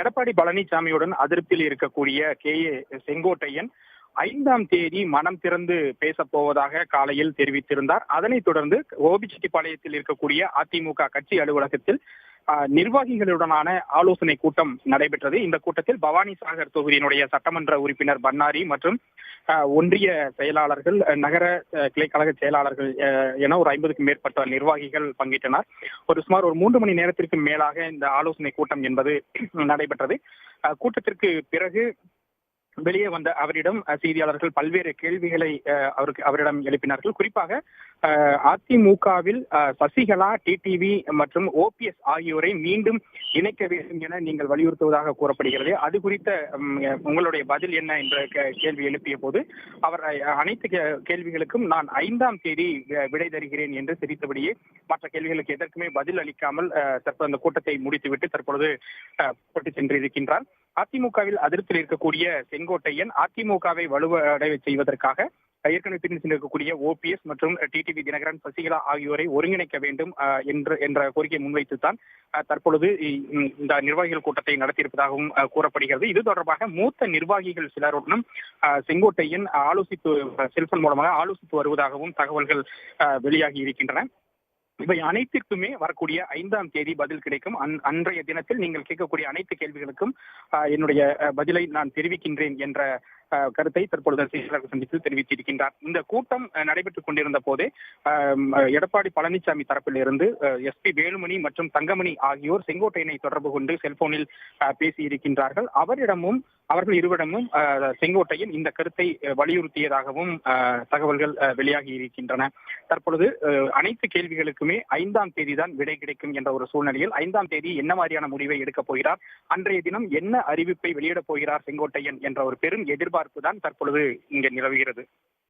எடப்பாடி பழனிசாமியுடன் அதிருப்தியில் இருக்கக்கூடிய செங்கோட்டையன் 5ஆம் தேதி மனம் திறந்து பேசப் போவதாக காலையில் தெரிவித்திருந்தார். அதனைத் தொடர்ந்து கோபிச்செட்டிப்பாளையத்தில் இருக்கக்கூடிய அதிமுக கட்சி அலுவலகத்தில் நிர்வாகிகளுடனான ஆலோசனை கூட்டம் நடைபெற்றது. இந்த கூட்டத்தில் பவானி சாகர் தொகுதியினுடைய சட்டமன்ற உறுப்பினர் பன்னாரி மற்றும் ஒன்றிய செயலாளர்கள், நகர கிளைக்கழக செயலாளர்கள் என ஒரு 50க்கும் மேற்பட்ட நிர்வாகிகள் பங்கேற்றனர். சுமார் ஒரு 3 மணி நேரத்திற்கு மேலாக இந்த ஆலோசனை கூட்டம் என்பது நடைபெற்றது. கூட்டத்திற்கு பிறகு வெளியே வந்த அவரிடம் செய்தியாளர்கள் பல்வேறு கேள்விகளை அவரிடம் எழுப்பினார்கள். குறிப்பாக அதிமுகவில் சசிகலா, டிடிவி மற்றும் ஓபிஎஸ் ஆகியோரை மீண்டும் இணைக்க வேண்டும் என நீங்கள் வலியுறுத்துவதாக கூறப்படுகிறது. அது குறித்த உங்களுடைய பதில் என்ன என்ற கேள்வி எழுப்பிய போது அவர் அனைத்து கேள்விகளுக்கும் நான் 5ஆம் தேதி விடை தருகிறேன் என்று தெரிவித்தபடியே மற்ற கேள்விகளுக்கு எதற்குமே பதில் அளிக்காமல் தற்போது அந்த கூட்டத்தை முடித்துவிட்டு தற்பொழுது போட்டு சென்றிருக்கின்றார். அதிமுகவில் அதிருப்தியில் இருக்கக்கூடிய செங்கோட்டையன் அதிமுகவை வலுவடைய செய்வதற்காக ஏற்கனவே பிரிந்து சென்றிருக்கக்கூடிய ஓபிஎஸ் மற்றும் டிடிவி தினகரன், சசிகலா ஆகியோரை ஒருங்கிணைக்க வேண்டும் என்ற கோரிக்கையை முன்வைத்துத்தான் தற்பொழுது இந்த நிர்வாகிகள் கூட்டத்தை நடத்தியிருப்பதாகவும் கூறப்படுகிறது. இது தொடர்பாக மூத்த நிர்வாகிகள் சிலருடனும் செங்கோட்டையன் செல்போன் மூலமாக ஆலோசித்து வருவதாகவும் தகவல்கள் வெளியாகி இருக்கின்றன. இவை அனைத்திற்குமே வரக்கூடிய 5ஆம் தேதி பதில் கிடைக்கும். அன்றைய தினத்தில் நீங்கள் கேட்கக்கூடிய அனைத்து கேள்விகளுக்கும் என்னுடைய பதிலை நான் தெரிவிக்கின்றேன் என்ற கருத்தை தற்பொழுது செய்தியாளர்கள் சந்திப்பில் தெரிவித்திருக்கின்றார். இந்த கூட்டம் நடைபெற்றுக் கொண்டிருந்த போதே எடப்பாடி பழனிசாமி தரப்பில் இருந்து SP வேலுமணி மற்றும் தங்கமணி ஆகியோர் செங்கோட்டையனை தொடர்பு கொண்டு செல்போனில் பேசியிருக்கின்றார்கள். அவர்கள் இருவரிடமும் செங்கோட்டையன் இந்த கருத்தை வலியுறுத்தியதாகவும் தகவல்கள் வெளியாகி இருக்கின்றன. தற்பொழுது அனைத்து கேள்விகளுக்குமே 5ஆம் தேதி தான் விடை கிடைக்கும் என்ற ஒரு சூழ்நிலையில் 5ஆம் தேதி என்ன மாதிரியான முடிவை எடுக்கப் போகிறார், அன்றைய தினம் என்ன அறிவிப்பை வெளியிடப் போகிறார் செங்கோட்டையன் என்ற ஒரு பெரும் எதிர்பார்ப்பு தான் தற்பொழுது இங்கே நிலவுகிறது.